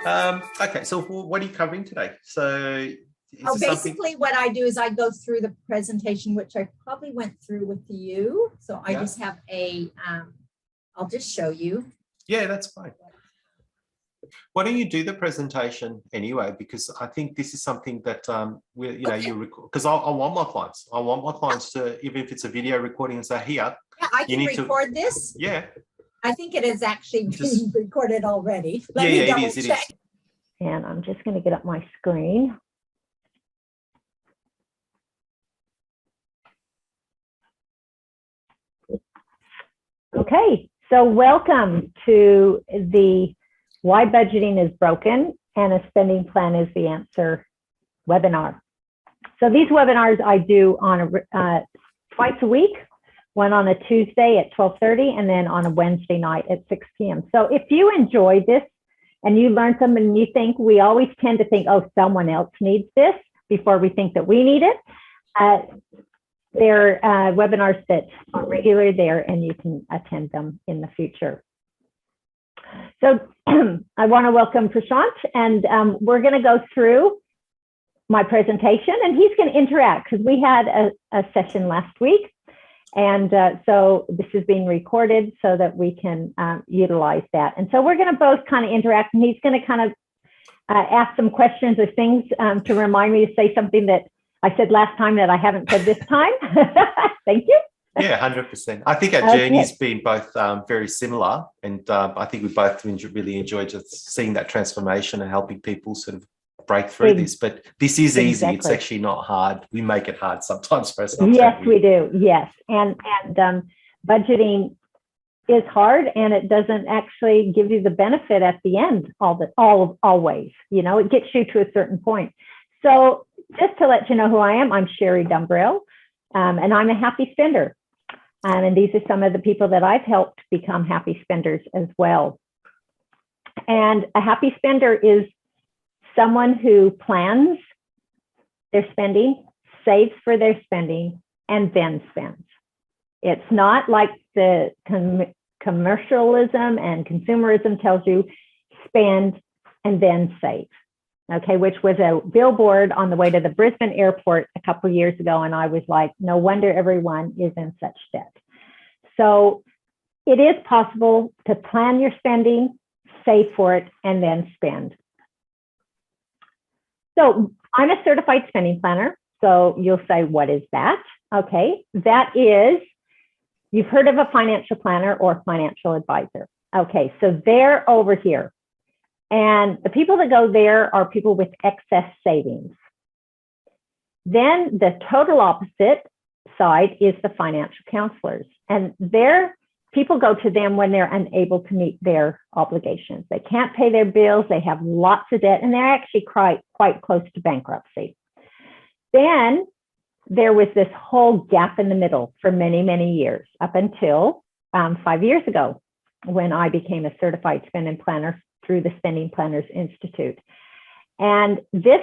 Okay, so what are you covering today? So basically what I do is I go through the presentation, which I probably went through with you. So I just have I'll just show you. Yeah, that's fine. Why don't you do the presentation anyway? Because I think this is something that you record. Because I want my clients to, even if it's a video recording, and say, here. Yeah, I can record this. Yeah. I think it is actually being recorded already. Let me double check. It is. And I'm just going to get up my screen. Okay, so welcome to the Why Budgeting is Broken and a Spending Plan is the Answer webinar. So these webinars I do on twice a week, one on a Tuesday at 12:30 and then on a Wednesday night at 6 p.m. So if you enjoyed this and you learned something and you think, we always tend to think, oh, someone else needs this before we think that we need it. They're webinars that are regularly there and you can attend them in the future. So I want to welcome Prashant, and we're going to go through my presentation and he's going to interact because we had a session last week. And so this is being recorded so that we can utilize that. And so we're going to both kind of interact, and he's going to kind of ask some questions or things to remind me to say something that I said last time that I haven't said this time. Thank you. Yeah, 100%. I think our journey's been both very similar, and I think we both really enjoyed just seeing that transformation and helping people sort of break through this. But this is easy. It's actually not hard. We make it hard sometimes for ourselves. Yes, we do. Yes, and budgeting is hard, and it doesn't actually give you the benefit at the end. Always, you know, it gets you to a certain point. So just to let you know who I am, I'm Sherri Dumbrell, and I'm a happy spender. And these are some of the people that I've helped become happy spenders as well. And a happy spender is someone who plans their spending, saves for their spending, and then spends. It's not like the commercialism and consumerism tells you spend and then save. Okay, which was a billboard on the way to the Brisbane airport a couple of years ago. And I was like, no wonder everyone is in such debt. So it is possible to plan your spending, save for it, and then spend. So I'm a certified spending planner. So you'll say, what is that? Okay, that is, you've heard of a financial planner or financial advisor. Okay, so they're over here. And the people that go there are people with excess savings. Then the total opposite side is the financial counselors. And people go to them when they're unable to meet their obligations. They can't pay their bills, they have lots of debt, and they're actually quite close to bankruptcy. Then there was this whole gap in the middle for many, many years, up until 5 years ago, when I became a certified spending planner through the Spending Planners Institute. And this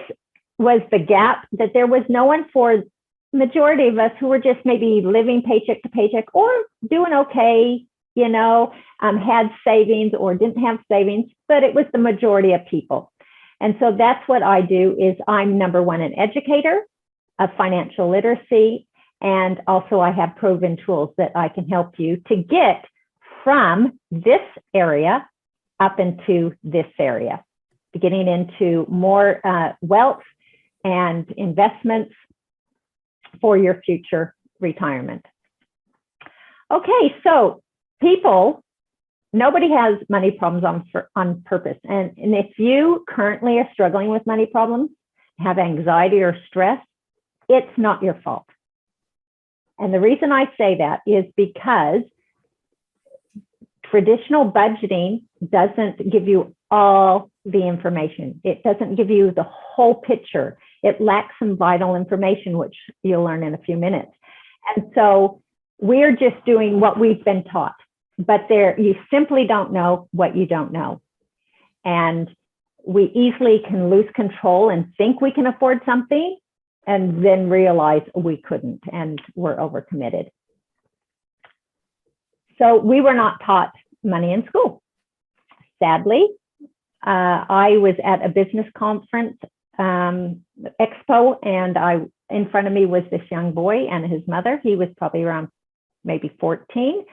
was the gap, that there was no one for majority of us who were just maybe living paycheck to paycheck or doing okay, you know, had savings or didn't have savings, but it was the majority of people. And so that's what I do. Is I'm number one, an educator of financial literacy. And also I have proven tools that I can help you to get from this area up into this area, getting into more wealth and investments for your future retirement. Okay, so nobody has money problems on purpose. And if you currently are struggling with money problems, have anxiety or stress, it's not your fault. And the reason I say that is because traditional budgeting doesn't give you all the information. It doesn't give you the whole picture. It lacks some vital information, which you'll learn in a few minutes. And so we're just doing what we've been taught, but you simply don't know what you don't know. And we easily can lose control and think we can afford something and then realize we couldn't and we're overcommitted. So we were not taught money in school. Sadly, I was at a business conference expo, and in front of me was this young boy and his mother. He was probably around maybe 14.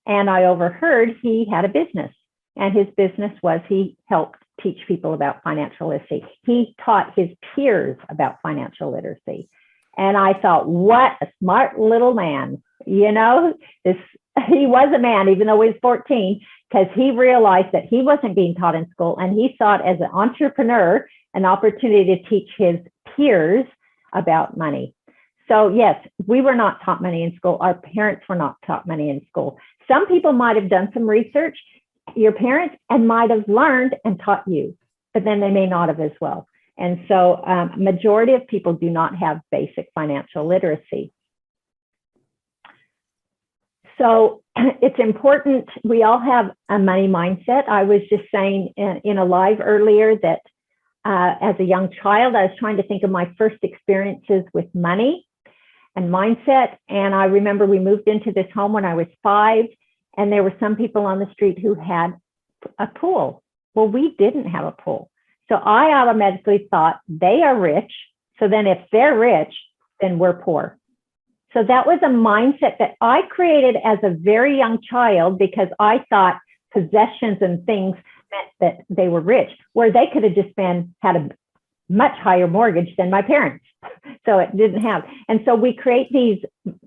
And I overheard he had a business, and his business was he helped teach people about financial literacy. He taught his peers about financial literacy. And I thought, what a smart little man. You know, he was a man, even though he was 14, because he realized that he wasn't being taught in school, and he saw it as an entrepreneur, an opportunity to teach his peers about money. So yes, we were not taught money in school. Our parents were not taught money in school. Some people might have done some research, your parents, and might have learned and taught you, but then they may not have as well. And so majority of people do not have basic financial literacy. So it's important, we all have a money mindset. I was just saying in a live earlier that as a young child, I was trying to think of my first experiences with money and mindset. And I remember we moved into this home when I was 5, and there were some people on the street who had a pool. Well, we didn't have a pool. So I automatically thought they are rich. So then if they're rich, then we're poor. So that was a mindset that I created as a very young child, because I thought possessions and things meant that they were rich, where they could have just had a much higher mortgage than my parents. So it didn't have. And so we create these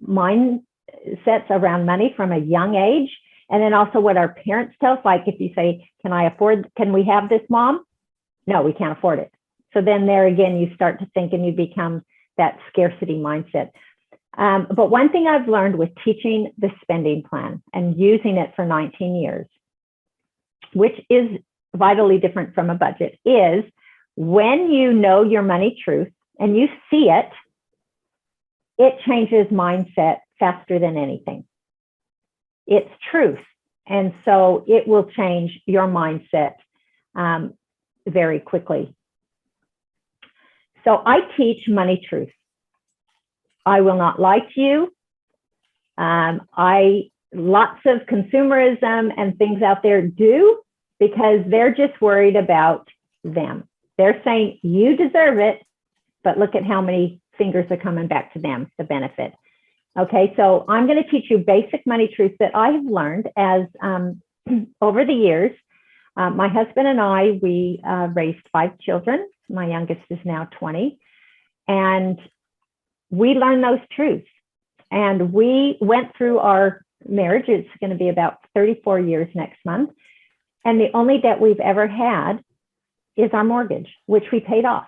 mindsets around money from a young age. And then also what our parents tell us, like if you say, can we have this, Mom? No, we can't afford it. So then there again, you start to think and you become that scarcity mindset. But one thing I've learned with teaching the spending plan and using it for 19 years, which is vitally different from a budget, is when you know your money truth and you see it, it changes mindset faster than anything. It's truth. And so it will change your mindset very quickly. So I teach money truth. I will not lie to you. Lots of consumerism and things out there do, because they're just worried about them. They're saying you deserve it, but look at how many fingers are coming back to them, the benefit. Okay, so I'm going to teach you basic money truths that I have learned as over the years. My husband and I, we raised 5 children. My youngest is now 20. And we learned those truths. And we went through our marriage. It's going to be about 34 years next month. And the only debt we've ever had is our mortgage, which we paid off.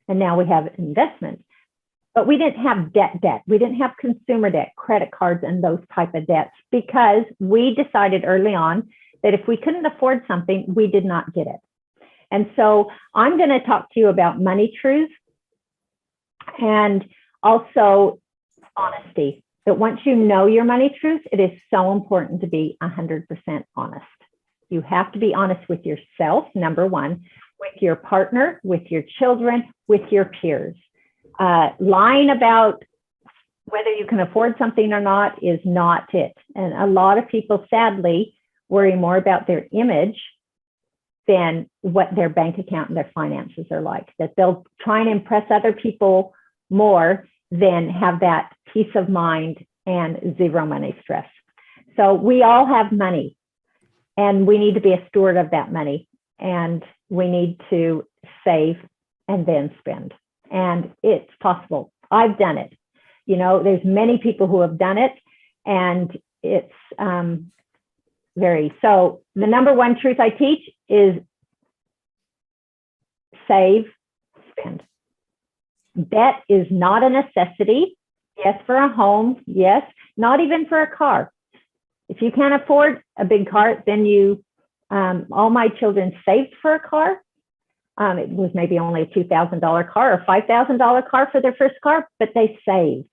And now we have investments. But we didn't have debt. We didn't have consumer debt, credit cards, and those type of debts, because we decided early on that if we couldn't afford something, we did not get it. And so I'm going to talk to you about money truths and also honesty. That once you know your money truths, it is so important to be 100% honest. You have to be honest with yourself, number one, with your partner, with your children, with your peers. Lying about whether you can afford something or not is not it. And a lot of people, sadly, worry more about their image than what their bank account and their finances are like. That they'll try and impress other people more than have that peace of mind and zero money stress. So we all have money, and we need to be a steward of that money, and we need to save and then spend. And it's possible. I've done it. You know, there's many people who have done it, and it's so the number one truth I teach is save, spend. Debt is not a necessity. Yes, for a home. Yes, not even for a car. If you can't afford a big car, then all my children saved for a car. It was maybe only a $2,000 car or $5,000 car for their first car, but they saved.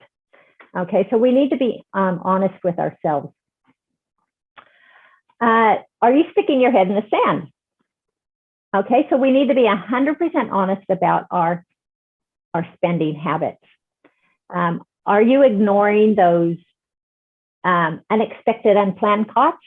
Okay, so we need to be honest with ourselves. Are you sticking your head in the sand? Okay, so we need to be 100% honest about our spending habits. Are you ignoring those unexpected, unplanned costs?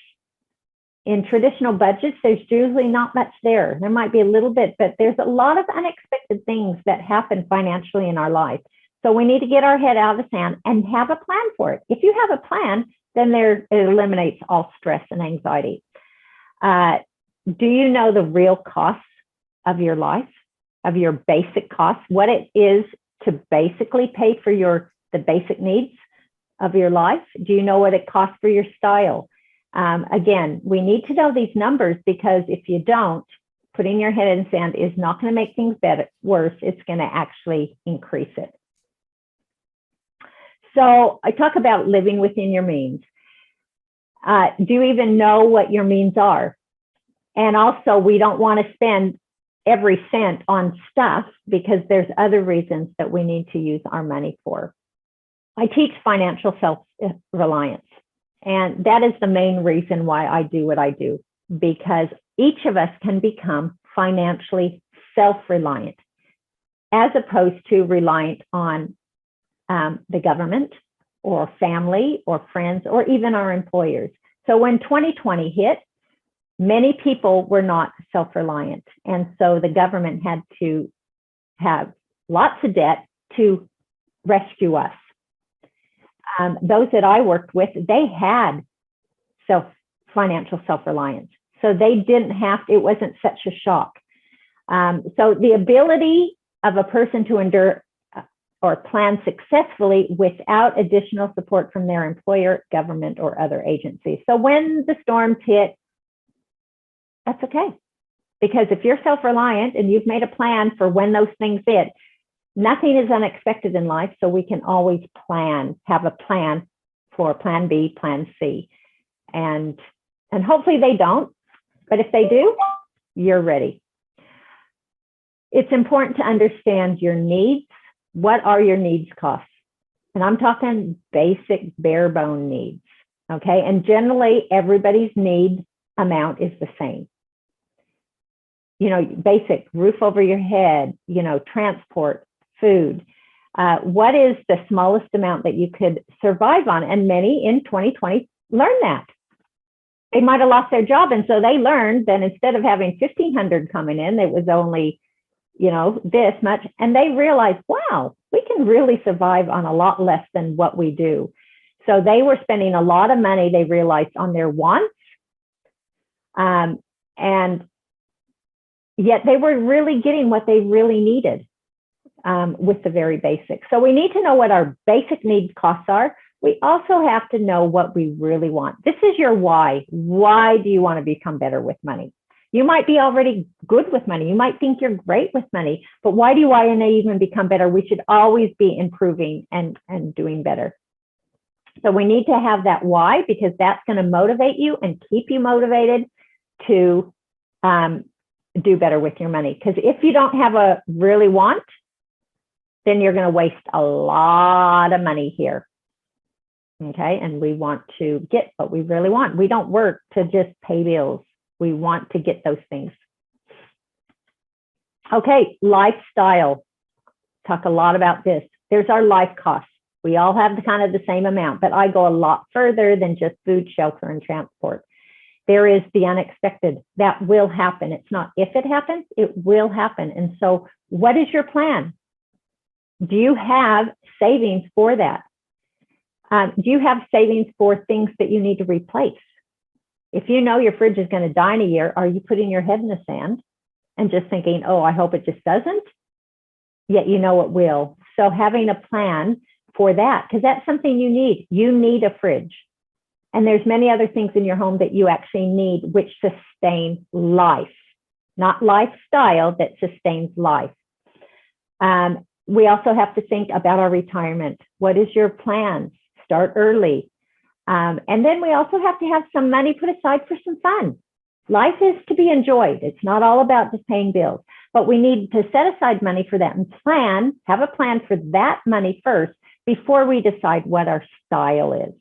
in traditional budgets, there's usually not much there. There might be a little bit, but there's a lot of unexpected things that happen financially in our life. So we need to get our head out of the sand and have a plan for it. If you have a plan, then it eliminates all stress and anxiety. Do you know the real costs of your life, of your basic costs, what it is to basically pay for the basic needs of your life? Do you know what it costs for your style? Again, we need to know these numbers, because if you don't, putting your head in the sand is not going to make things worse. It's going to actually increase it. So I talk about living within your means. Do you even know what your means are? And also, we don't want to spend every cent on stuff, because there's other reasons that we need to use our money for. I teach financial self-reliance. And that is the main reason why I do what I do, because each of us can become financially self-reliant, as opposed to reliant on the government or family or friends or even our employers. So when 2020 hit, many people were not self-reliant. And so the government had to have lots of debt to rescue us. Those that I worked with, they had financial self-reliance. So they didn't have to, it wasn't such a shock. So the ability of a person to endure or plan successfully without additional support from their employer, government, or other agencies. So when the storms hit, that's okay. Because if you're self-reliant and you've made a plan for when those things hit, nothing is unexpected in life, so we can always have a plan for plan B, plan C. And hopefully they don't, but if they do, you're ready. It's important to understand your needs. What are your needs costs? And I'm talking basic bare bone needs, okay? And generally everybody's need amount is the same. You know, basic roof over your head, you know, transport, food. What is the smallest amount that you could survive on? And many in 2020 learned that. They might have lost their job, and so they learned that instead of having 1,500 coming in, it was only, you know, this much. And they realized, wow, we can really survive on a lot less than what we do. So they were spending a lot of money, they realized, on their wants. And yet they were really getting what they really needed. With the very basic. So we need to know what our basic need costs are. We also have to know what we really want. This is your why. Why do you want to become better with money? You might be already good with money. You might think you're great with money, but why do you want to even become better? We should always be improving and doing better. So we need to have that why, because that's going to motivate you and keep you motivated to do better with your money. Because if you don't have a really want, then you're going to waste a lot of money here. Okay, and we want to get what we really want. We don't work to just pay bills. We want to get those things. Okay, lifestyle. Talk a lot about this. There's our life costs. We all have the same amount, but I go a lot further than just food, shelter, and transport. There is the unexpected. That will happen. It's not if it happens, it will happen. And so what is your plan? Do you have savings for that? Do you have savings for things that you need to replace? If you know your fridge is going to die in a year, are you putting your head in the sand and just thinking, oh, I hope it just doesn't? Yet you know it will. So having a plan for that, because that's something you need. You need a fridge. And there's many other things in your home that you actually need, which sustain life, not lifestyle, that sustains life. We also have to think about our retirement. What is your plan? Start early. And then we also have to have some money put aside for some fun. Life is to be enjoyed. It's not all about just paying bills, but we need to set aside money for that and have a plan for that money first before we decide what our style is,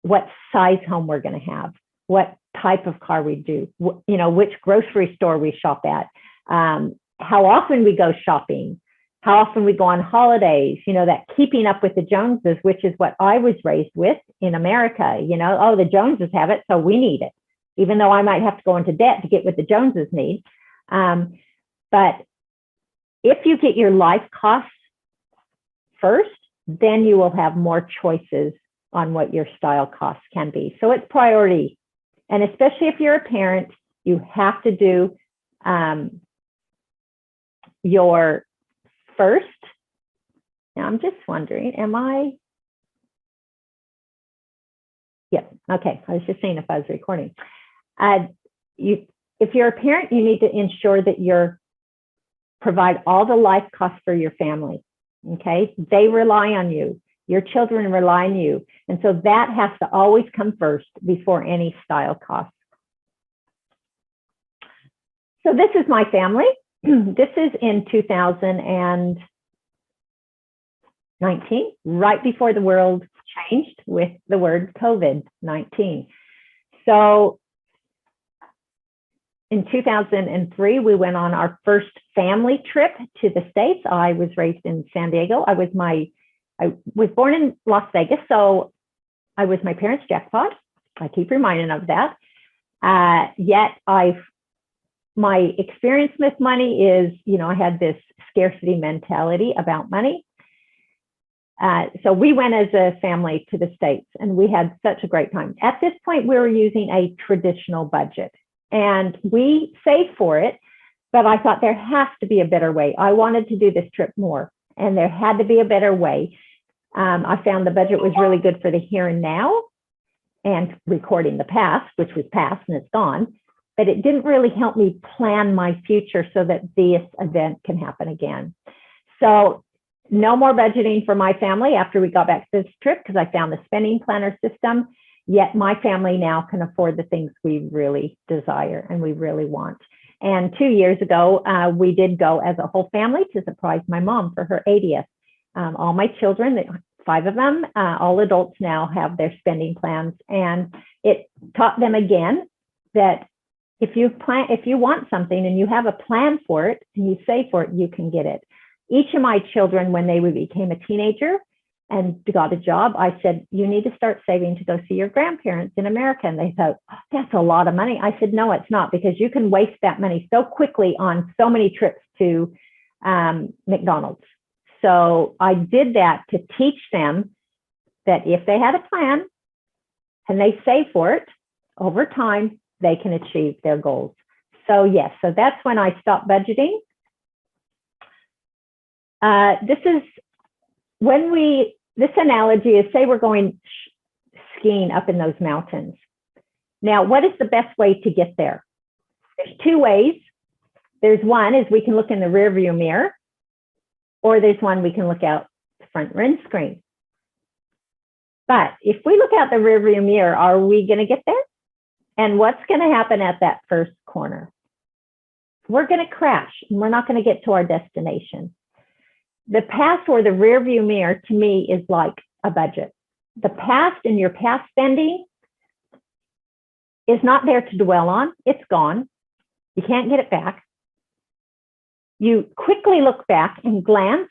what size home we're going to have, what type of car we do, you know, which grocery store we shop at, how often we go shopping, how often we go on holidays, you know, that keeping up with the Joneses, which is what I was raised with in America. You know, oh, the Joneses have it, so we need it. even though I might have to go into debt to get what the Joneses need. But if you get your life costs first, then you will have more choices on what your style costs can be. So it's priority. And especially if you're a parent, you have to do your first. Now I'm just wondering, am I? Yep. Okay. I was just saying if I was recording. If you're a parent, you need to ensure that you're provide all the life costs for your family. Okay. They rely on you. Your children rely on you. And so that has to always come first before any style costs. So this is my family. This is in 2019, right before the world changed with the word COVID-19. So in 2003, we went on our first family trip to the States. I was raised in San Diego. I was born in Las Vegas, so I was my parents' jackpot. I keep reminding of that. Yet my experience with money is, I had this scarcity mentality about money. So we went as a family to the States and we had such a great time. At this point, we were using a traditional budget and we saved for it, but I thought there has to be a better way. I wanted to do this trip more and there had to be a better way. I found the budget was really good for the here and now and recording the past, which was past and it's gone, but it didn't really help me plan my future so that this event can happen again. So no more budgeting for my family after we got back to this trip because I found the spending planner system, yet my family now can afford the things we really desire and we really want. And 2 years ago, we did go as a whole family to surprise my mom for her 80th. All my children, 5 of them, all adults now have their spending plans. And it taught them again that if you want something and you have a plan for it and you save for it, you can get it. Each of my children, when they became a teenager and got a job, I said, you need to start saving to go see your grandparents in America. And they thought, oh, that's a lot of money. I said, no, it's not, because you can waste that money so quickly on so many trips to McDonald's. So I did that to teach them that if they had a plan and they save for it, over time, they can achieve their goals. So yes, so that's when I stopped budgeting. This analogy is, say we're going skiing up in those mountains. Now, what is the best way to get there? There's 2 ways. There's one is we can look in the rear view mirror, or there's one we can look out the front windscreen. But if we look out the rear view mirror, are we going to get there? And what's going to happen at that first corner? We're going to crash and we're not going to get to our destination. The past or the rear view mirror to me is like a budget. The past and your past spending is not there to dwell on. It's gone. You can't get it back. You quickly look back and glance.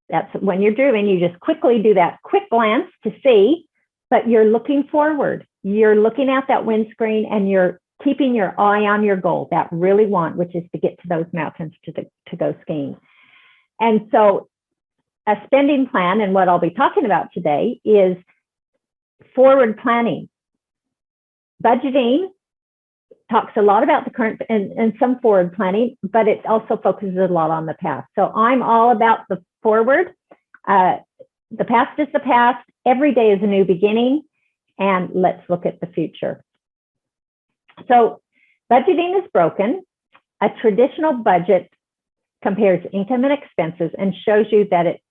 That's when you're driving, you just quickly do that quick glance to see, but you're looking forward. You're looking at that windscreen and you're keeping your eye on your goal, that really want, which is to get to those mountains to go skiing. And so a spending plan, and what I'll be talking about today, is forward planning. Budgeting talks a lot about the current and some forward planning, but it also focuses a lot on the past. So I'm all about the forward. The past is the past. Every day is a new beginning, and let's look at the future. So budgeting is broken. A traditional budget compares income and expenses and shows you that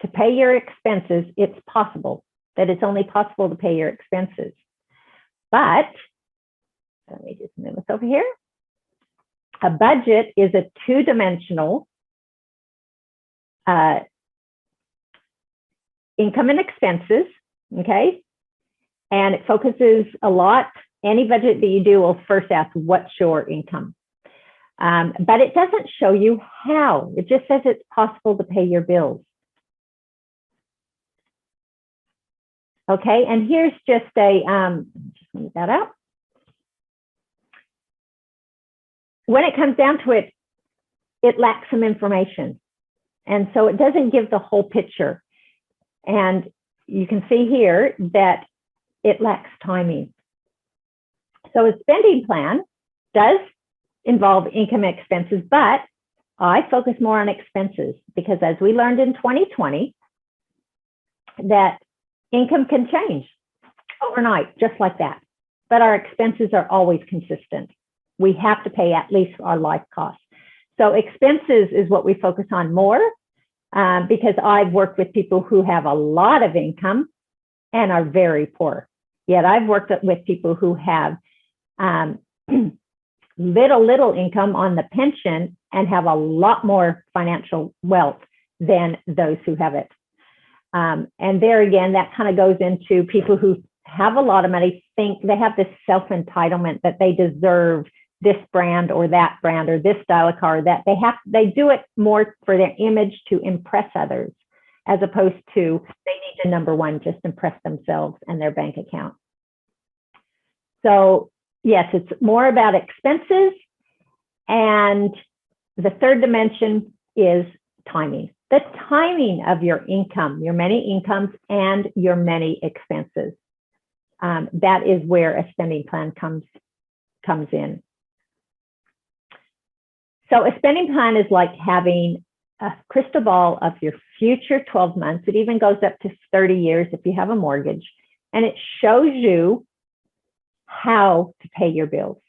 to pay your expenses, it's possible, that it's only possible to pay your expenses. But let me just move this over here. A budget is a two-dimensional income and expenses, okay? And it focuses a lot. Any budget that you do will first ask, what's your income? But it doesn't show you how. It just says it's possible to pay your bills. Okay, and here's just just leave that out. when it comes down to it, it lacks some information. And so it doesn't give the whole picture. And you can see here that it lacks timing. So a spending plan does involve income and expenses, but I focus more on expenses because as we learned in 2020, that income can change overnight, just like that. But our expenses are always consistent. We have to pay at least our life costs. So expenses is what we focus on more because I've worked with people who have a lot of income and are very poor. Yet I've worked with people who have little income on the pension and have a lot more financial wealth than those who have it. And there again, that kind of goes into people who have a lot of money, think they have this self-entitlement that they deserve this brand or that brand or this style of car, that they do it more for their image to impress others, as opposed to they need to, number one, just impress themselves and their bank account. So yes, it's more about expenses. And the third dimension is timing. The timing of your income, your many incomes and your many expenses. That is where a spending plan comes in. So a spending plan is like having a crystal ball of your future 12 months. It even goes up to 30 years if you have a mortgage. And it shows you how to pay your bills.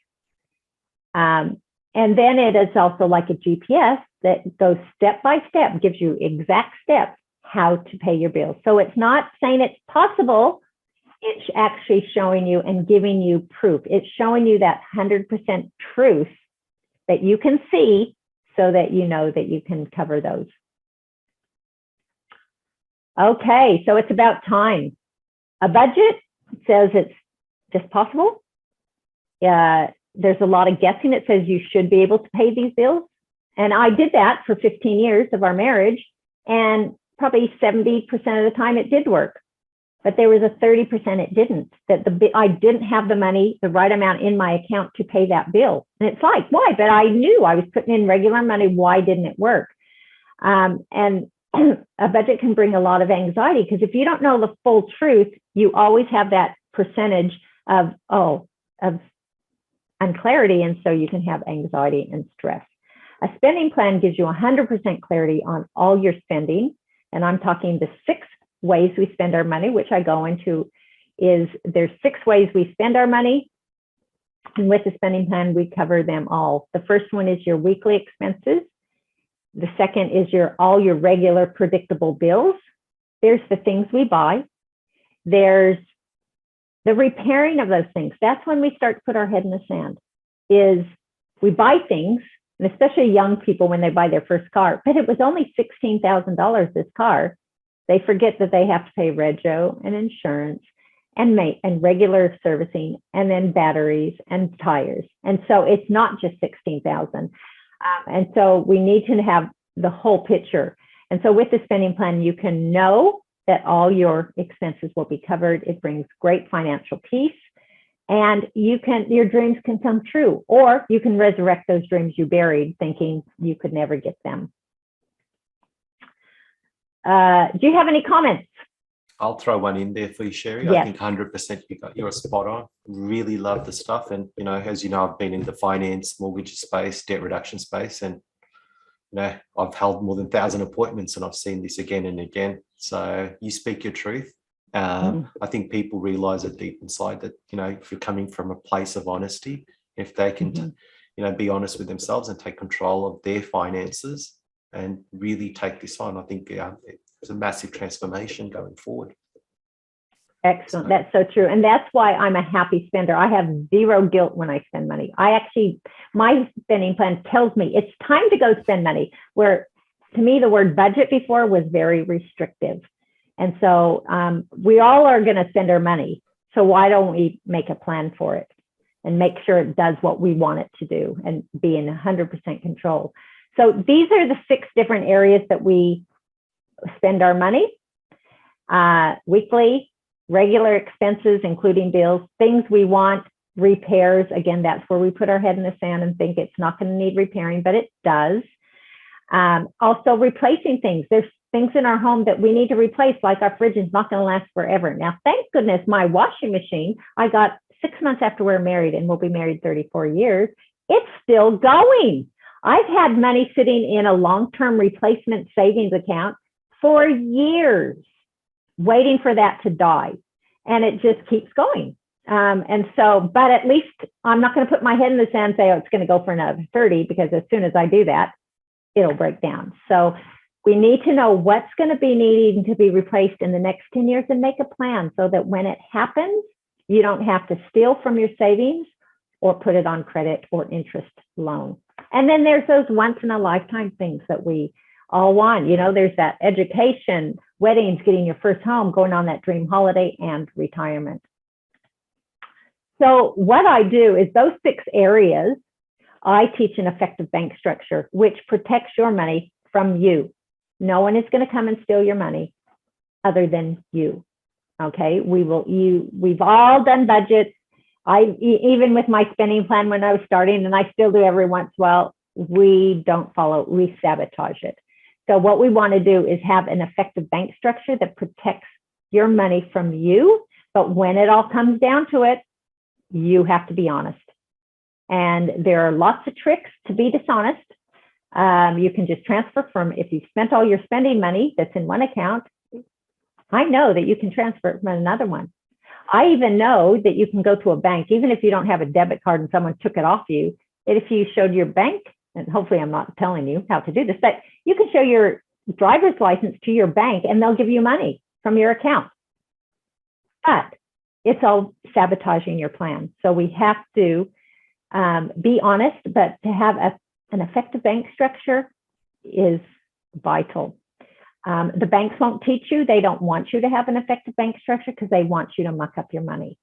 And then it is also like a GPS that goes step by step, gives you exact steps how to pay your bills. So it's not saying it's possible, it's actually showing you and giving you proof. It's showing you that 100% truth that you can see so that you know that you can cover those. Okay, so it's about time. A budget says it's just possible. There's a lot of guessing. It says you should be able to pay these bills. And I did that for 15 years of our marriage, and probably 70% of the time it did work. But there was a 30% it didn't, that I didn't have the money, the right amount in my account to pay that bill. And it's like, why? But I knew I was putting in regular money. Why didn't it work? And a budget can bring a lot of anxiety because if you don't know the full truth, you always have that percentage of unclarity. And so you can have anxiety and stress. A spending plan gives you 100% clarity on all your spending. And I'm talking the 6 ways we spend our money, which I go into is there's 6 ways we spend our money. And with the spending plan, we cover them all. The first one is your weekly expenses. The second is all your regular predictable bills. There's the things we buy. There's the repairing of those things. That's when we start to put our head in the sand, is we buy things, and especially young people when they buy their first car, but it was only $16,000 this car. They forget that they have to pay rego and insurance and regular servicing, and then batteries and tires. And so it's not just $16,000. And so we need to have the whole picture. And so with the spending plan, you can know that all your expenses will be covered. It brings great financial peace, and your dreams can come true, or you can resurrect those dreams you buried thinking you could never get them. Do you have any comments? I'll throw one in there for you, Sherri. Yes. I think 100% you're spot on. Really love the stuff. And, as you know, I've been in the finance, mortgage space, debt reduction space, and, I've held more than 1,000 appointments, and I've seen this again and again. So you speak your truth. I think people realize it deep inside that, if you're coming from a place of honesty, if they can, be honest with themselves and take control of their finances and really take this on, I think it's a massive transformation going forward. Excellent. That's so true. And that's why I'm a happy spender. I have zero guilt when I spend money. My spending plan tells me it's time to go spend money, where to me, the word budget before was very restrictive. And so we all are going to spend our money. So why don't we make a plan for it and make sure it does what we want it to do and be in 100% control? So these are the 6 different areas that we spend our money. Weekly, regular expenses, including bills, things we want, repairs, again, that's where we put our head in the sand and think it's not going to need repairing, but it does. Also replacing things. There's things in our home that we need to replace, like our fridge is not going to last forever. Now, thank goodness my washing machine, I got 6 months after we're married, and we'll be married 34 years. It's still going. I've had money sitting in a long-term replacement savings account for years, waiting for that to die. And it just keeps going. And so, but at least I'm not going to put my head in the sand and say, oh, it's going to go for another 30, because as soon as I do that, it'll break down. So we need to know what's going to be needing to be replaced in the next 10 years and make a plan so that when it happens, you don't have to steal from your savings or put it on credit or interest loan. And then there's those once in a lifetime things that we all want. You know, there's that education, weddings, getting your first home, going on that dream holiday, and retirement. So what I do is those 6 areas, I teach an effective bank structure, which protects your money from you. No one is going to come and steal your money other than you. Okay, we've all done budgets. Even with my spending plan when I was starting, and I still do every once in a while, we don't follow, we sabotage it. So what we want to do is have an effective bank structure that protects your money from you. But when it all comes down to it, you have to be honest. And there are lots of tricks to be dishonest. You can just transfer from, if you've spent all your spending money that's in one account, I know that you can transfer it from another one. I even know that you can go to a bank, even if you don't have a debit card and someone took it off you, that if you showed your bank, and hopefully I'm not telling you how to do this, but you can show your driver's license to your bank and they'll give you money from your account. But it's all sabotaging your plan. So we have to be honest, but to have an effective bank structure is vital. The banks won't teach you. They don't want you to have an effective bank structure because they want you to muck up your money.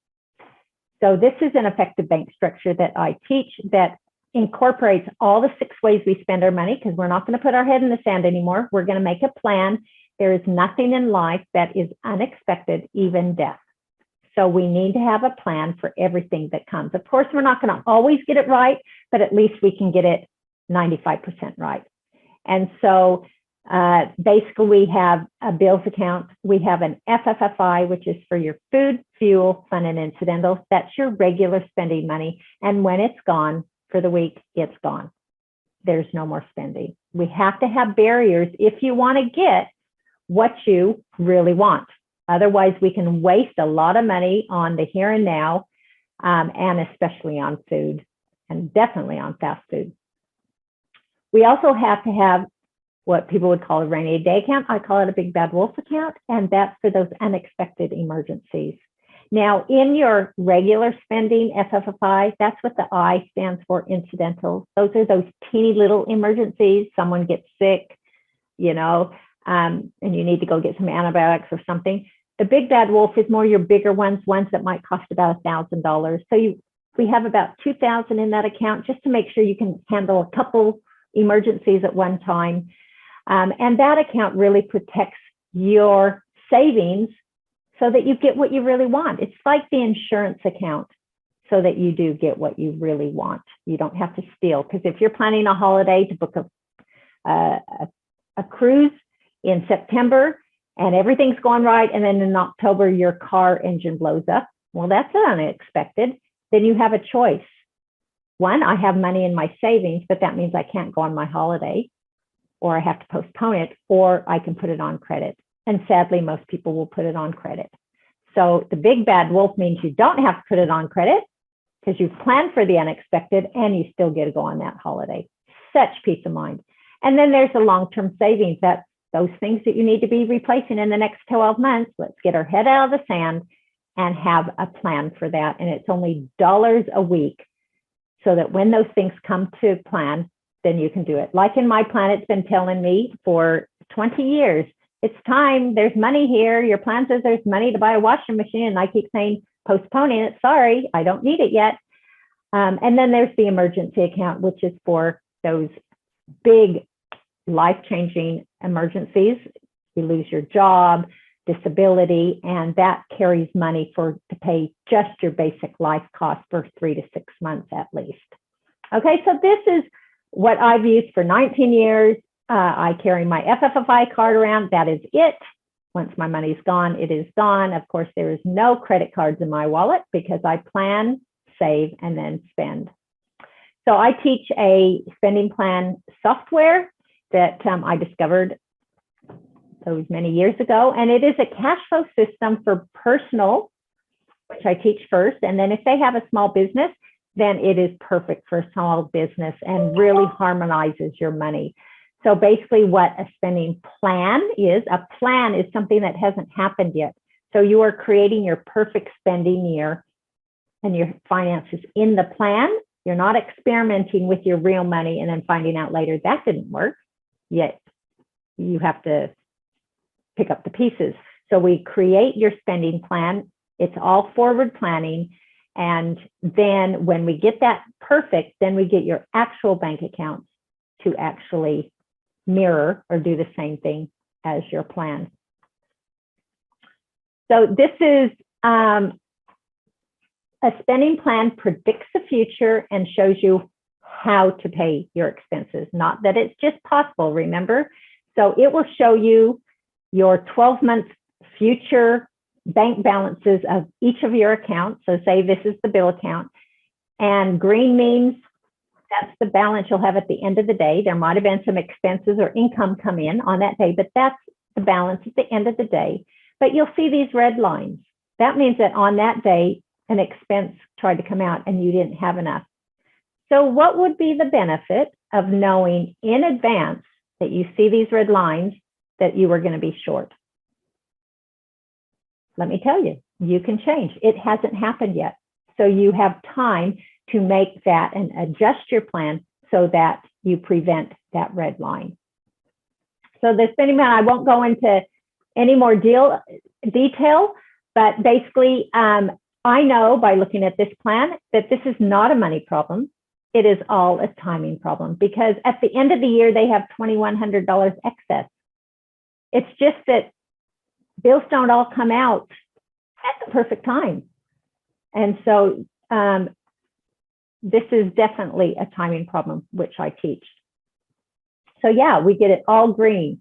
So this is an effective bank structure that I teach that incorporates all the 6 ways we spend our money, because we're not going to put our head in the sand anymore. We're going to make a plan. There is nothing in life that is unexpected, even death. So we need to have a plan for everything that comes. Of course, we're not going to always get it right, but at least we can get it 95% right. And so basically we have a bills account. We have an FFFI, which is for your food, fuel, fun, and incidentals. That's your regular spending money. And when it's gone for the week, it's gone. There's no more spending. We have to have barriers if you want to get what you really want. Otherwise, we can waste a lot of money on the here and now, and especially on food, and definitely on fast food. We also have to have what people would call a rainy day account. I call it a big bad wolf account, and that's for those unexpected emergencies. Now, in your regular spending FFFI, that's what the I stands for, incidental. Those are those teeny little emergencies. Someone gets sick, you know, and you need to go get some antibiotics or something. The big bad wolf is more your bigger ones that might cost about $1,000. So we have about $2,000 in that account just to make sure you can handle a couple emergencies at one time. And that account really protects your savings so that you get what you really want. It's like the insurance account, so that you do get what you really want. You don't have to steal, because if you're planning a holiday to book a cruise in September and everything's going right, and then in October your car engine blows up, well, that's unexpected. Then you have a choice. One, I have money in my savings, but that means I can't go on my holiday, or I have to postpone it, or I can put it on credit. And sadly, most people will put it on credit. So the big bad wolf means you don't have to put it on credit because you've planned for the unexpected and you still get to go on that holiday. Such peace of mind. And then there's the long-term savings. That's those things that you need to be replacing in the next 12 months. Let's get our head out of the sand and have a plan for that. And it's only dollars a week, so that when those things come to plan, then you can do it. Like in my plan, it's been telling me for 20 years, it's time, there's money here. Your plan says there's money to buy a washing machine. And I keep saying, postponing it. Sorry, I don't need it yet. And then there's the emergency account, which is for those big life-changing emergencies. You lose your job, disability, and that carries money to pay just your basic life cost for 3 to 6 months at least. Okay, so this is what I've used for 19 years. I carry my FFFI card around. That is it. Once my money's gone, it is gone. Of course, there is no credit cards in my wallet because I plan, save, and then spend. So I teach a spending plan software that I discovered those many years ago. And it is a cash flow system for personal, which I teach first. And then if they have a small business, then it is perfect for a small business and really harmonizes your money. So basically what a spending plan is something that hasn't happened yet. So you are creating your perfect spending year and your finances in the plan. You're not experimenting with your real money and then finding out later that didn't work, yet you have to pick up the pieces. So we create your spending plan. It's all forward planning. And then when we get that perfect, then we get your actual bank accounts to actually mirror or do the same thing as your plan. So this is a spending plan predicts the future and shows you how to pay your expenses, not that it's just possible, remember? So it will show you your 12-month future bank balances of each of your accounts. So say this is the bill account, and green means that's the balance you'll have at the end of the day. There might have been some expenses or income come in on that day, but that's the balance at the end of the day. But you'll see these red lines. That means that on that day, an expense tried to come out and you didn't have enough. So what would be the benefit of knowing in advance that you see these red lines that you were going to be short? Let me tell you, you can change. It hasn't happened yet. So you have time to make that and adjust your plan so that you prevent that red line. So the spending plan, I won't go into any more detail, but basically, I know by looking at this plan that this is not a money problem. It is all a timing problem, because at the end of the year, they have $2,100 excess. It's just that bills don't all come out at the perfect time. And so this is definitely a timing problem, which I teach. So yeah, we get it all green.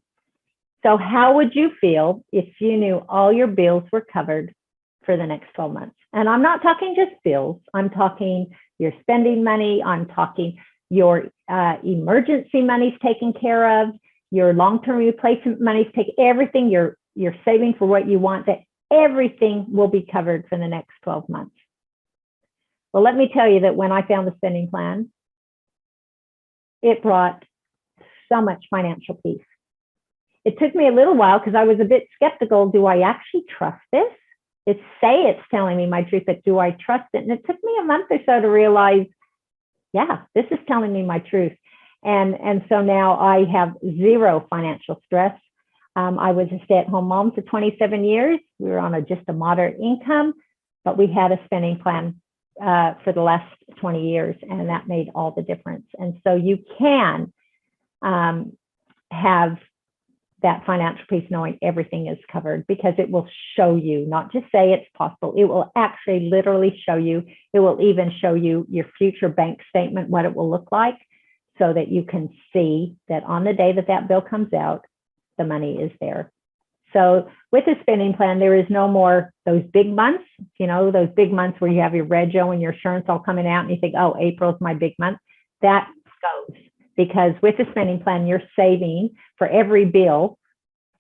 So how would you feel if you knew all your bills were covered for the next 12 months? And I'm not talking just bills. I'm talking your spending money. I'm talking your emergency money's taken care of, your long-term replacement money's taken, everything you're saving for what you want, that everything will be covered for the next 12 months. Well, let me tell you that when I found the spending plan, it brought so much financial peace. It took me a little while because I was a bit skeptical. Do I actually trust this? It's telling me my truth, but do I trust it? And it took me a month or so to realize, yeah, this is telling me my truth. And so now I have zero financial stress. I was a stay-at-home mom for 27 years. We were on just a moderate income, but we had a spending plan for the last 20 years, and that made all the difference. And so you can have that financial peace knowing everything is covered, because it will show you, not just say it's possible, it will actually literally show you. It will even show you your future bank statement, what it will look like, so that you can see that on the day that that bill comes out, the money is there. So with a spending plan, there is no more those big months, those big months where you have your rego and your insurance all coming out and you think, oh, April's my big month. That goes, because with a spending plan, you're saving for every bill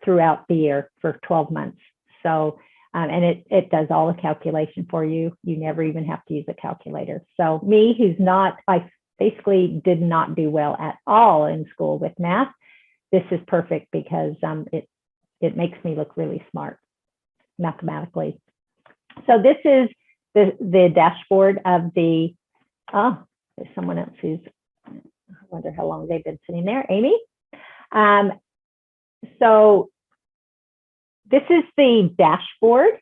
throughout the year for 12 months. So, and it does all the calculation for you. You never even have to use a calculator. So me, I basically did not do well at all in school with math. This is perfect because it makes me look really smart mathematically. So this is the dashboard of there's someone else who's, I wonder how long they've been sitting there, Amy. So this is the dashboard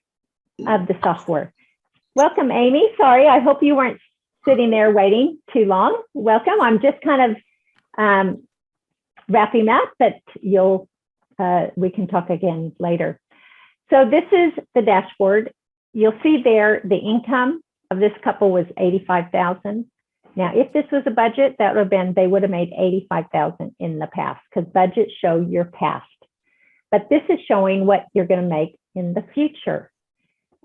of the software. Welcome, Amy. Sorry, I hope you weren't sitting there waiting too long. Welcome. I'm just kind of wrapping up, but we can talk again later. So this is the dashboard. You'll see there the income of this couple was $85,000. Now, if this was a budget, that would have been, they would have made $85,000 in the past, because budgets show your past. But this is showing what you're going to make in the future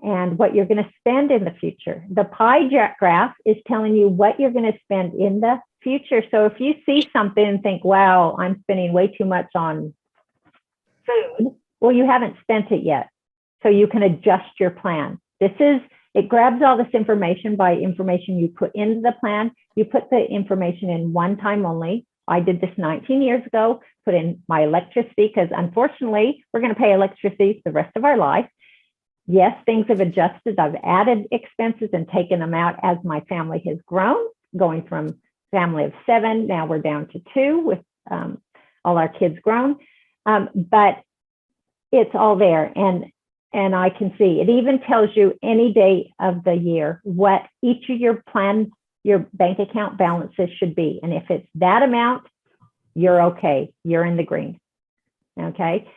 and what you're going to spend in the future. The pie graph is telling you what you're going to spend in the future. So if you see something and think, wow, I'm spending way too much on food, well, you haven't spent it yet. So you can adjust your plan. It grabs all this information by information you put into the plan. You put the information in one time only. I did this 19 years ago, put in my electricity, because unfortunately, we're going to pay electricity the rest of our life. Yes, things have adjusted. I've added expenses and taken them out as my family has grown, going from family of 7, now we're down to 2 with all our kids grown. But it's all there, and I can see. It even tells you any day of the year what each of your bank account balances should be. And if it's that amount, you're okay. You're in the green. Okay.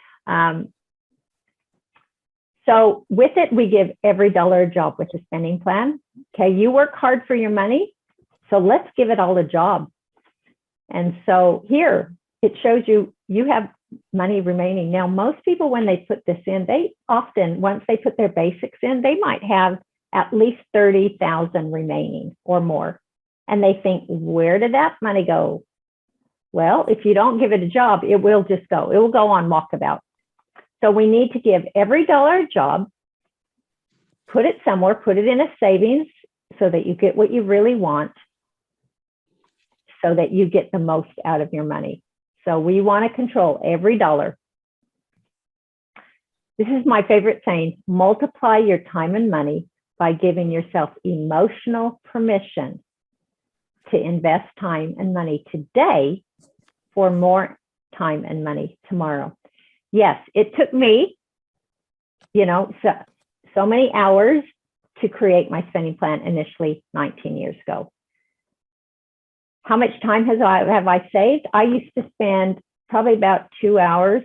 So with it, we give every dollar a job with the spending plan. Okay. You work hard for your money. So let's give it all a job. And so here it shows you, you have money remaining. Now, most people, when they put this in, they often, once they put their basics in, they might have at least 30,000 remaining or more. And they think, where did that money go? Well, if you don't give it a job, it will just go. It will go on walkabout. So we need to give every dollar a job, put it somewhere, put it in a savings so that you get what you really want, so that you get the most out of your money. So we want to control every dollar. This is my favorite saying: multiply your time and money by giving yourself emotional permission to invest time and money today for more time and money tomorrow. Yes, it took me, so many hours to create my spending plan initially 19 years ago. How much time have I saved? I used to spend probably about 2 hours,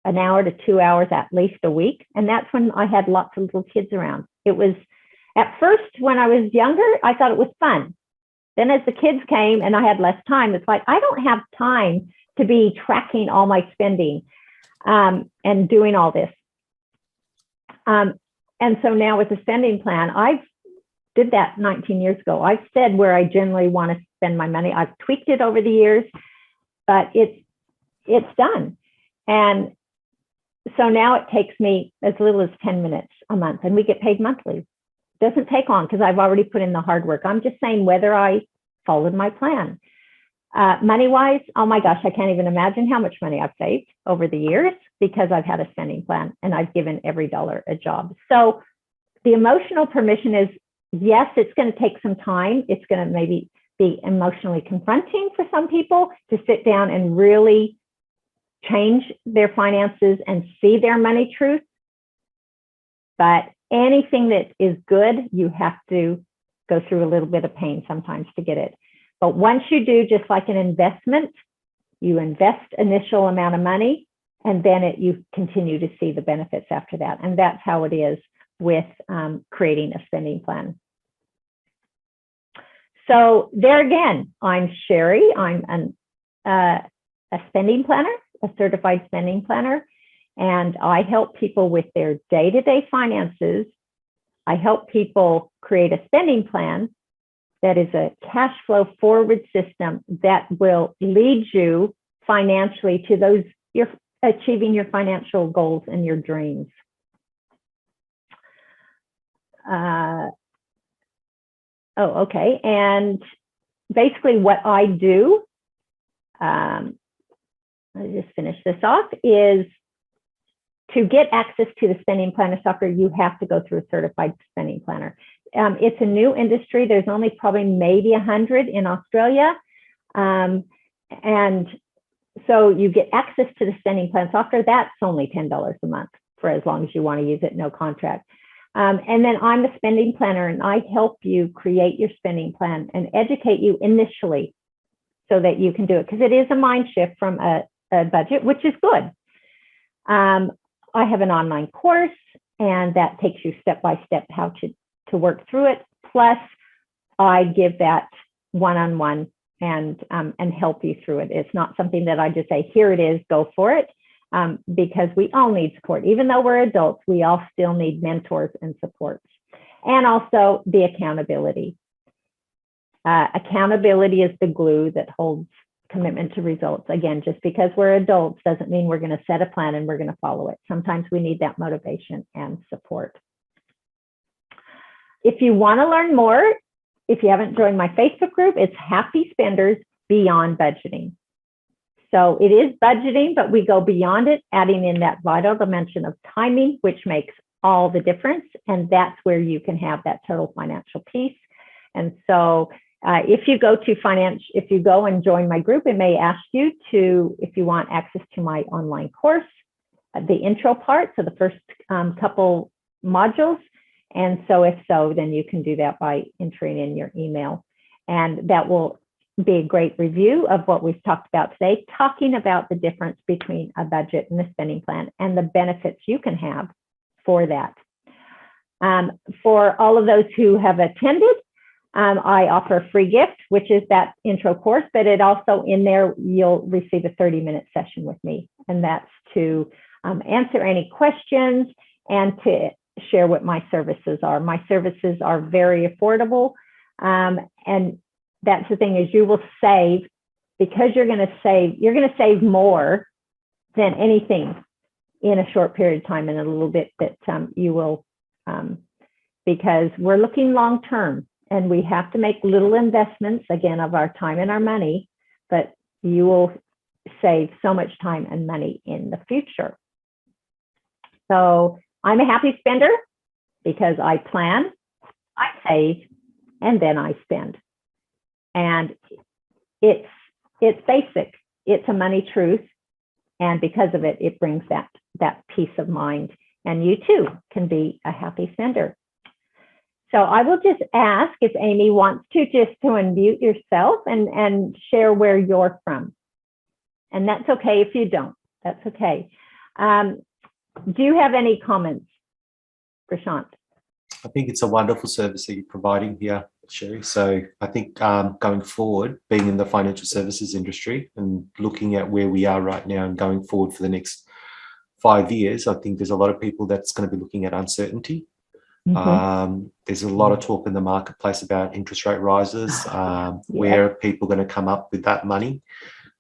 an hour to 2 hours at least a week. And that's when I had lots of little kids around. It was, at first, when I was younger, I thought it was fun. Then as the kids came and I had less time, it's like, I don't have time to be tracking all my spending and doing all this. And so now with the spending plan, I did that 19 years ago. I've said where I generally want to spend my money. I've tweaked it over the years, but it's done. And so now it takes me as little as 10 minutes a month, and we get paid monthly. It doesn't take long because I've already put in the hard work. I'm just saying whether I followed my plan. Money-wise, oh my gosh, I can't even imagine how much money I've saved over the years because I've had a spending plan and I've given every dollar a job. So the emotional permission is, yes, it's going to take some time. It's going to maybe be emotionally confronting for some people to sit down and really change their finances and see their money truth. But anything that is good, you have to go through a little bit of pain sometimes to get it. But once you do, just like an investment, you invest initial amount of money, and then you continue to see the benefits after that. And that's how it is with creating a spending plan. So there again, I'm Sherry. I'm a spending planner, a certified spending planner, and I help people with their day-to-day finances. I help people create a spending plan that is a cash flow forward system that will lead you financially to you're achieving your financial goals and your dreams. Okay. And basically what I do, let me just finish this off, is to get access to the spending planner software, you have to go through a certified spending planner. It's a new industry. There's only probably maybe 100 in Australia. And so you get access to the spending plan software. That's only $10 a month for as long as you want to use it, no contract. And then I'm the spending planner, and I help you create your spending plan and educate you initially so that you can do it, because it is a mind shift from a budget, which is good. I have an online course, and that takes you step by step how to work through it. Plus, I give that one-on-one and help you through it. It's not something that I just say, here it is, go for it, because we all need support. Even though we're adults, we all still need mentors and supports. And also the accountability. Accountability is the glue that holds commitment to results. Again, just because we're adults doesn't mean we're going to set a plan and we're going to follow it. Sometimes we need that motivation and support. If you want to learn more, if you haven't joined my Facebook group, it's Happy Spenders Beyond Budgeting. So it is budgeting, but we go beyond it, adding in that vital dimension of timing, which makes all the difference. And that's where you can have that total financial peace. And so if you go and join my group, it may ask you if you want access to my online course, the intro part, so the first couple modules. And so if so, then you can do that by entering in your email. And that will be a great review of what we've talked about today, talking about the difference between a budget and a spending plan and the benefits you can have for that. For all of those who have attended, I offer a free gift, which is that intro course, but it also in there, you'll receive a 30-minute session with me. And that's to answer any questions and to share what my services are. My services are very affordable. And that's the thing, is you will save, because you're going to save more than anything in a short period of time, and a little bit that you will, because we're looking long-term. And we have to make little investments, again, of our time and our money, but you will save so much time and money in the future. So I'm a happy spender because I plan, I save, and then I spend. And it's basic. It's a money truth. And because of it, it brings that peace of mind. And you too can be a happy spender. So I will just ask if Amy wants to unmute yourself and share where you're from. And that's okay if you don't. That's okay. Do you have any comments, Prashant? I think it's a wonderful service that you're providing here, Sherry. So I think going forward, being in the financial services industry and looking at where we are right now and going forward for the next 5 years, I think there's a lot of people that's going to be looking at uncertainty. Mm-hmm. There's a lot of talk in the marketplace about interest rate rises. Where are people going to come up with that money?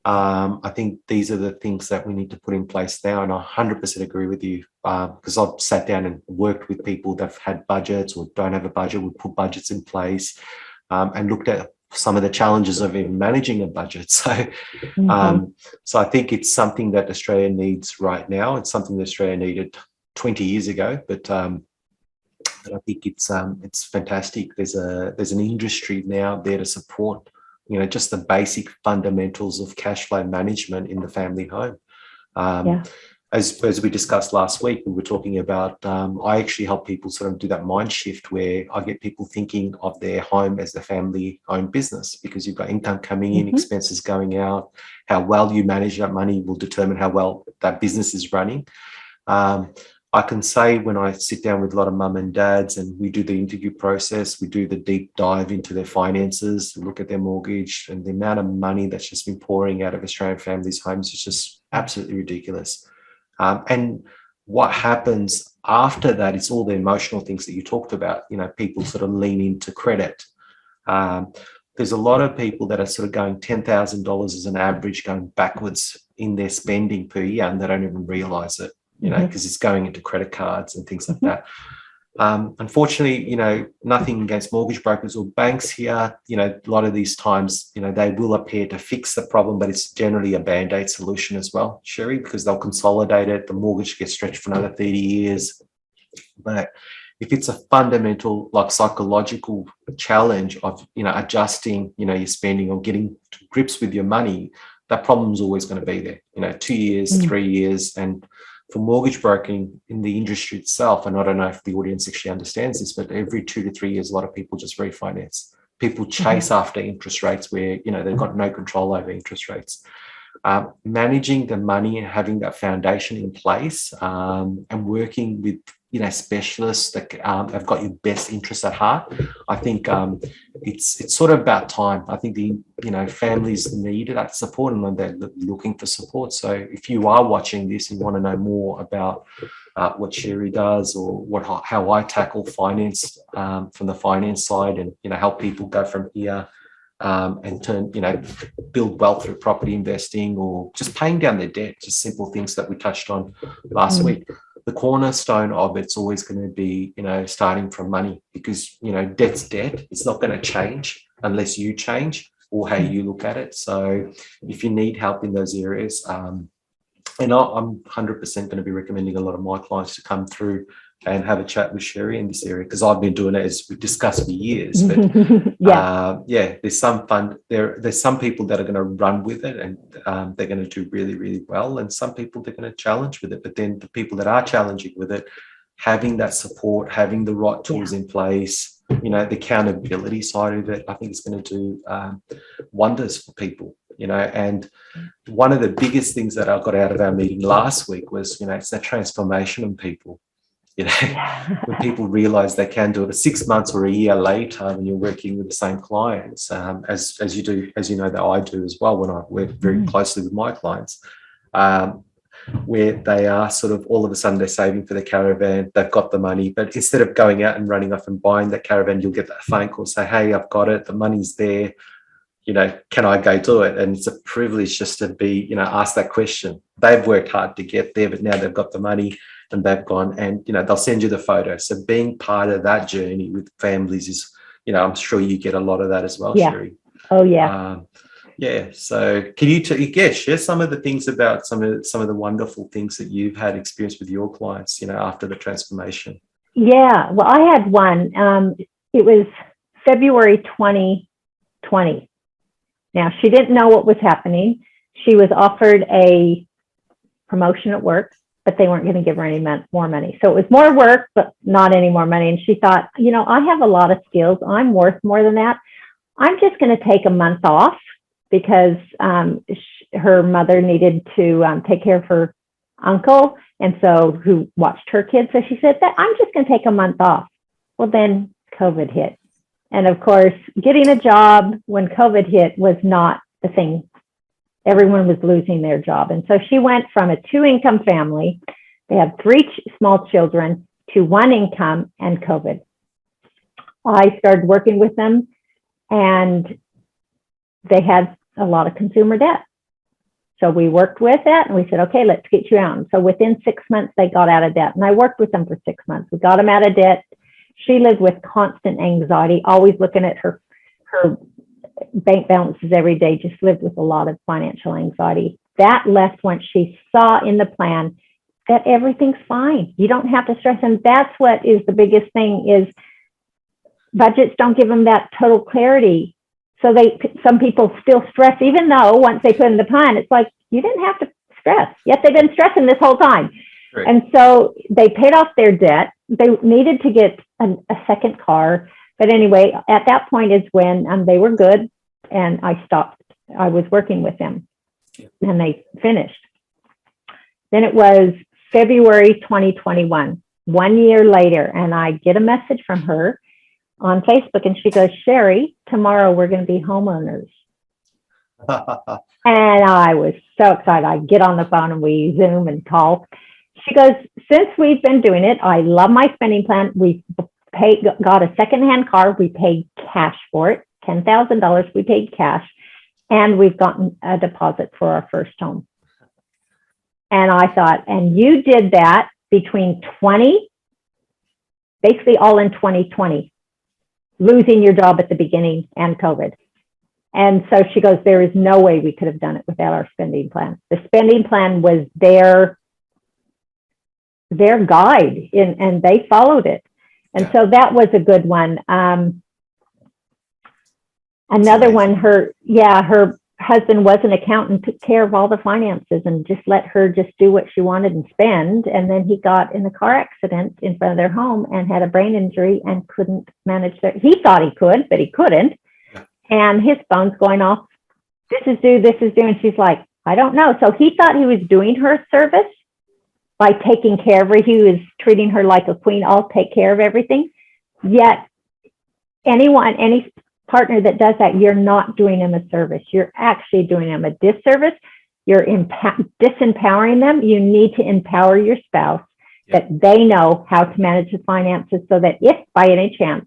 I think these are the things that we need to put in place now. And I 100% agree with you, because I've sat down and worked with people that have had budgets or don't have a budget. We put budgets in place and looked at some of the challenges of even managing a budget. So, so I think it's something that Australia needs right now. It's something that Australia needed 20 years ago, but I think it's fantastic. There's an industry now there to support, just the basic fundamentals of cash flow management in the family home. As we discussed last week, we were talking about, I actually help people sort of do that mind shift where I get people thinking of their home as the family-owned business, because you've got income coming in, expenses going out. How well you manage that money will determine how well that business is running. I can say when I sit down with a lot of mum and dads and we do the interview process, we do the deep dive into their finances, look at their mortgage, and the amount of money that's just been pouring out of Australian families' homes is just absolutely ridiculous. And what happens after that is all the emotional things that you talked about. People sort of lean into credit. There's a lot of people that are sort of going $10,000 as an average, going backwards in their spending per year, and they don't even realise it. Because it's going into credit cards and things like that. Unfortunately, nothing against mortgage brokers or banks here. A lot of these times, they will appear to fix the problem, but it's generally a Band-Aid solution as well, Sherry, because they'll consolidate it. The mortgage gets stretched for another 30 years. But if it's a fundamental, like psychological challenge of, adjusting, your spending or getting to grips with your money, that problem's always going to be there, 2 years, 3 years. And for mortgage broking in the industry itself, and I don't know if the audience actually understands this, but every 2 to 3 years, a lot of people just refinance. People chase after interest rates where, they've got no control over interest rates. managing the money and having that foundation in place, and working with specialists that have got your best interests at heart. I think it's sort of about time. I think the families need that support, and they're looking for support. So if you are watching this and want to know more about what Sherri does, or how I tackle finance from the finance side, and help people go from here and turn build wealth through property investing, or just paying down their debt, just simple things that we touched on last week. The cornerstone of it's always going to be starting from money, because debt's debt. It's not going to change unless you change or how you look at it. So if you need help in those areas, and I'm 100% going to be recommending a lot of my clients to come through and have a chat with Sherri in this area, because I've been doing it, as we've discussed, for years. But there's some fun. There's some people that are going to run with it, and they're going to do really, really well. And some people, they're going to challenge with it. But then the people that are challenging with it, having that support, having the right tools in place, the accountability side of it, I think it's going to do wonders for people. And one of the biggest things that I got out of our meeting last week was, it's that transformation in people. When people realize they can do it 6 months or a year later, when you're working with the same clients, as you do, as that I do as well, when I work very closely with my clients, where they are sort of all of a sudden they're saving for the caravan, they've got the money, but instead of going out and running off and buying that caravan, you'll get that phone call, say, hey, I've got it, the money's there, can I go do it? And it's a privilege just to be, asked that question. They've worked hard to get there, but now they've got the money and they've gone, and, they'll send you the photo. So being part of that journey with families is, I'm sure you get a lot of that as well, Sherri. Oh, yeah. So can you share some of the things about some of the wonderful things that you've had experience with your clients, after the transformation? Yeah, well, I had one. It was February 2020. Now, she didn't know what was happening. She was offered a promotion at work, but they weren't going to give her any more money. So it was more work, but not any more money. And she thought, I have a lot of skills. I'm worth more than that. I'm just going to take a month off, because her mother needed to take care of her uncle, and so who watched her kids. So she said that I'm just going to take a month off. Well, then COVID hit. And of course, getting a job when COVID hit was not the thing. Everyone was losing their job. And so she went from a 2-income family, they had 3 small children, to 1 income and COVID. I started working with them, and they had a lot of consumer debt. So we worked with that, and we said, okay, let's get you out. And so within 6 months, they got out of debt. And I worked with them for 6 months. We got them out of debt. She lived with constant anxiety, always looking at her bank balances every day, just lived with a lot of financial anxiety. That left once she saw in the plan that everything's fine. You don't have to stress. And that's what is the biggest thing, is budgets don't give them that total clarity. So some people still stress, even though once they put in the plan, it's like, you didn't have to stress. Yet they've been stressing this whole time. Right. And so they paid off their debt. They needed to get a second car. But anyway, at that point is when they were good, and I stopped. I was working with them, and they finished. Then it was February 2021, 1 year later, and I get a message from her on Facebook, and she goes, Sherri, tomorrow we're going to be homeowners. And I was so excited. I get on the phone and we Zoom and call. She goes, since we've been doing it, I love my spending plan. We got a secondhand car. We paid cash for it, $10,000. We paid cash, and we've gotten a deposit for our first home. And I thought, and you did that between basically all in 2020, losing your job at the beginning and COVID. And so she goes, there is no way we could have done it without our spending plan. The spending plan was their guide, and they followed it. And so that was a good one. Another one, her husband was an accountant, took care of all the finances and just let her just do what she wanted and spend. And then he got in a car accident in front of their home and had a brain injury and couldn't manage he thought he could, but he couldn't. And his phone's going off. This is due. And she's like, I don't know. So he thought he was doing her a service by taking care of her. He was treating her like a queen. I'll take care of everything. Yet any partner that does that, you're not doing them a service. You're actually doing them a disservice. You're disempowering them. You need to empower your spouse that they know how to manage the finances so that if by any chance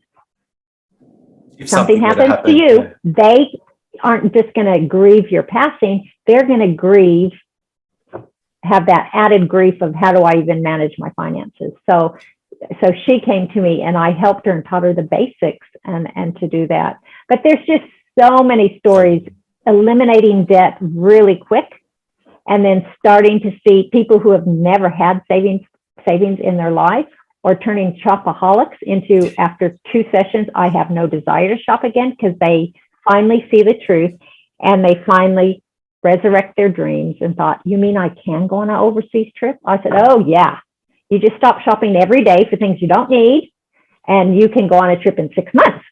if something happens to you, they aren't just going to grieve your passing. They're going to have that added grief of how do I even manage my finances? So she came to me and I helped her and taught her the basics and to do that. But there's just so many stories eliminating debt really quick and then starting to see people who have never had savings in their life or turning shopaholics into, after 2 sessions, I have no desire to shop again because they finally see the truth and they finally resurrect their dreams and thought, you mean I can go on an overseas trip? I said, oh yeah. You just stop shopping every day for things you don't need and you can go on a trip in 6 months.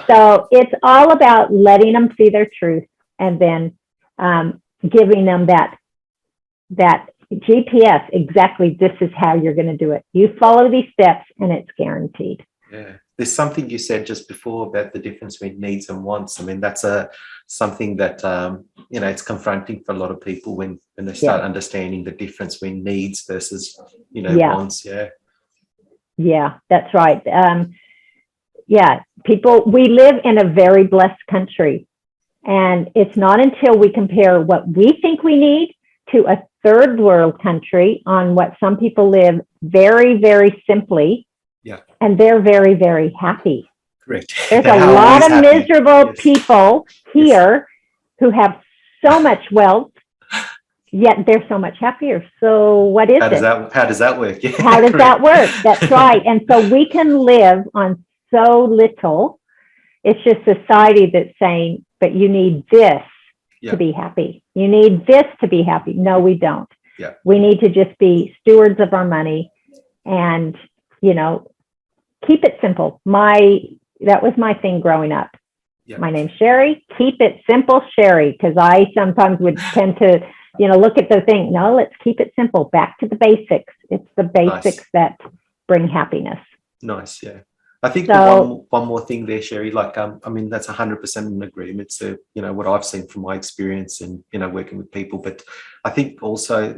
So it's all about letting them see their truth and then giving them that GPS, exactly this is how you're going to do it. You follow these steps and it's guaranteed. Yeah. There's something you said just before about the difference between needs and wants. I mean, that's something that, it's confronting for a lot of people when they start understanding the difference between needs versus, wants. Yeah. Yeah, that's right. We live in a very blessed country. And it's not until we compare what we think we need to a third world country on what some people live very, very simply. Yeah. And they're very, very happy. Correct. There's a lot of miserable people here who have so much wealth, yet they're so much happier. So what is it? How does that work? Yeah, how does that work? That's right. And so we can live on so little. It's just society that's saying, but you need this to be happy. You need this to be happy. No, we don't. Yeah. We need to just be stewards of our money and, keep it simple. That was my thing growing up. Yeah. My name's Sherri. Keep it simple, Sherri, because I sometimes would tend to, look at the thing. No, let's keep it simple. Back to the basics. It's the basics that bring happiness. Nice. Yeah. I think one more thing there, Sherri, that's 100% in agreement to, what I've seen from my experience and, working with people. But I think also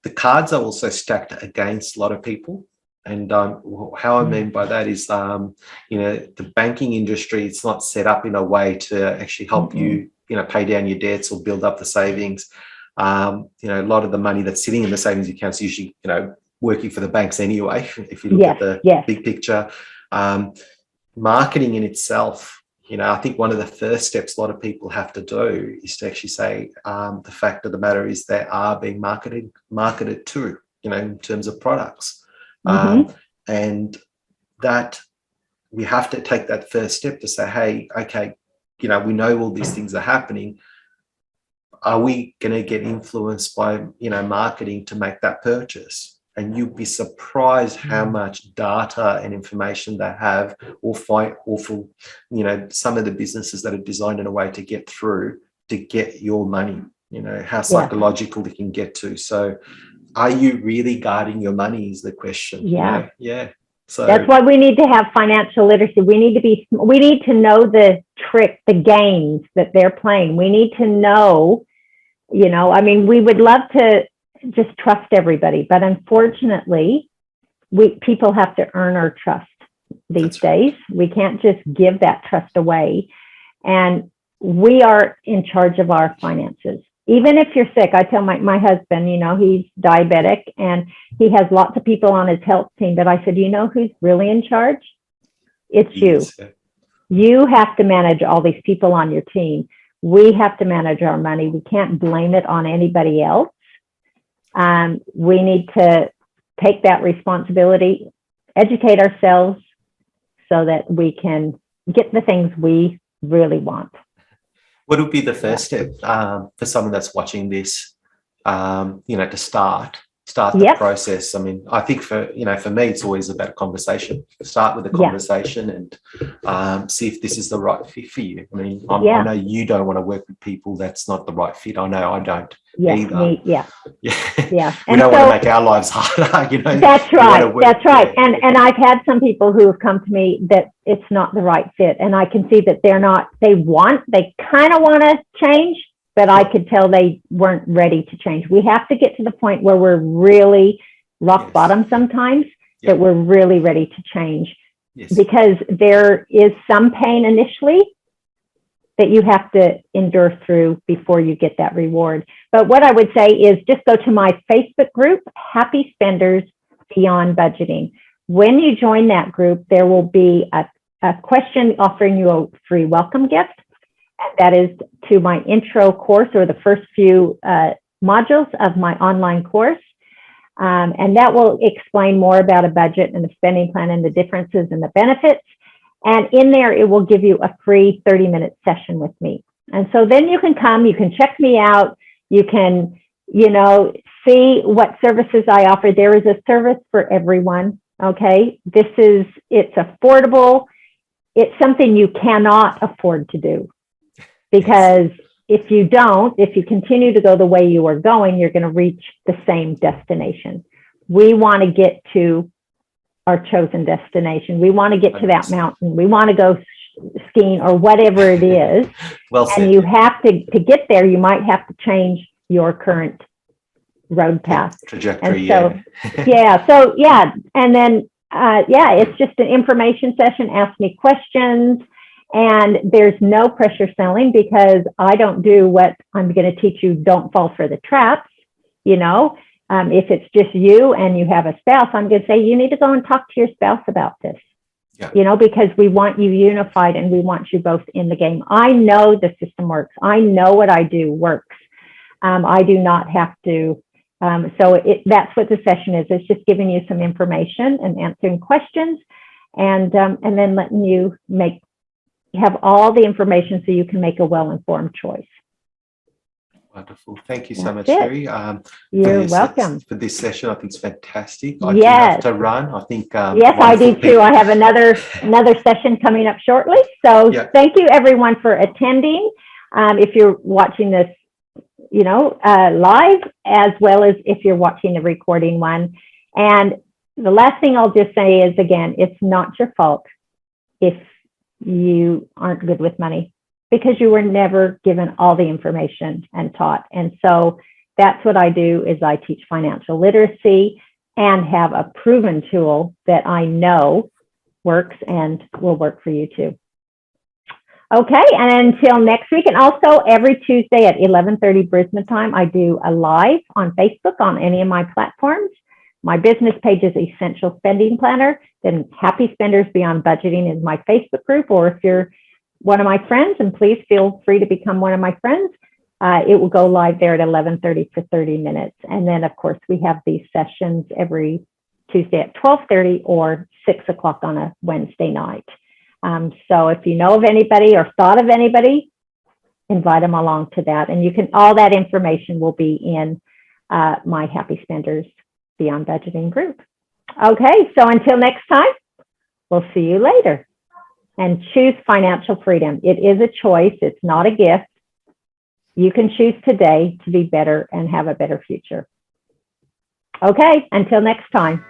the cards are also stacked against a lot of people. And how I mean by that is, the banking industry, it's not set up in a way to actually help you, pay down your debts or build up the savings. A lot of the money that's sitting in the savings accounts is usually, working for the banks anyway, if you look at the big picture. Marketing in itself, I think one of the first steps a lot of people have to do is to actually say the fact of the matter is they are being marketed to, in terms of products. And that we have to take that first step to say, hey, okay, we know all these things are happening. Are we going to get influenced by, marketing to make that purchase? And you'd be surprised how much data and information they have or for, some of the businesses that are designed in a way to get through, to get your money, how psychological they can get to. So are you really guarding your money is the question. Yeah. Yeah. So that's why we need to have financial literacy. We need to know the the games that they're playing. We need to know, we would love to just trust everybody, but unfortunately people have to earn our trust these days. We can't just give that trust away, and we are in charge of our finances. Even if you're sick, I tell my husband, he's diabetic and he has lots of people on his health team, but I said, who's really in charge? It's you. You have to manage all these people on your team. We have to manage our money. We can't blame it on anybody else. We need to take that responsibility, educate ourselves so that we can get the things we really want. What would be the first step for someone that's watching this, to start? start the Yep. process. I mean, I think for me, it's always about a conversation. Start with a conversation and see if this is the right fit for you. I mean, I know you don't want to work with people that's not the right fit. I know I don't either. Yeah. We don't want to make our lives harder, That's right. That's right. And I've had some people who have come to me that it's not the right fit. And I can see that they kind of want to change, but I could tell they weren't ready to change. We have to get to the point where we're really rock bottom sometimes, that we're really ready to change, because there is some pain initially that you have to endure through before you get that reward. But what I would say is just go to my Facebook group, Happy Spenders Beyond Budgeting. When you join that group, there will be a question offering you a free welcome gift. That is to my intro course, or the first few modules of my online course. And that will explain more about a budget and a spending plan and the differences and the benefits. And in there, it will give you a free 30-minute session with me. And so then you can come, you can check me out, you can, see what services I offer. There is a service for everyone, okay? It's affordable. It's something you cannot afford to do. Because if you continue to go the way you are going, you're going to reach the same destination. We want to get to our chosen destination. We want to get to that mountain. We want to go skiing or whatever it is. Well said. And you have to get there, you might have to change your current road path. Trajectory, and so, And then, it's just an information session. Ask me questions. And there's no pressure selling, because I don't do what I'm going to teach you. Don't fall for the traps. If it's just you and you have a spouse, I'm going to say you need to go and talk to your spouse about this. Because we want you unified and we want you both in the game. I know the system works. I know what I do works. I do not have to. That's what the session is. It's just giving you some information and answering questions, and then letting you have all the information so you can make a well-informed choice. Wonderful. Thank you so much, Sherri. You're welcome. For this session, I think it's fantastic. I do have to run. I think. Yes, I do too. I have another session coming up shortly. So thank you everyone for attending. If you're watching this, live, as well as if you're watching the recording one. And the last thing I'll just say is, again, it's not your fault if you aren't good with money, because you were never given all the information and taught. And so that's what I do, is I teach financial literacy and have a proven tool that I know works and will work for you too. Okay, and until next week, and also every Tuesday at 11:30 Brisbane time, I do a live on Facebook on any of my platforms. My business page is Essential Spending Planner. Then Happy Spenders Beyond Budgeting is my Facebook group. Or if you're one of my friends, and please feel free to become one of my friends, it will go live there at 11:30 for 30 minutes. And then, of course, we have these sessions every Tuesday at 12:30 or 6 o'clock on a Wednesday night. So if you know of anybody or thought of anybody, invite them along to that. And all that information will be in my Happy Spenders Beyond Budgeting group. Okay, so until next time, we'll see you later. And choose financial freedom. It is a choice. It's not a gift. You can choose today to be better and have a better future. Okay, until next time.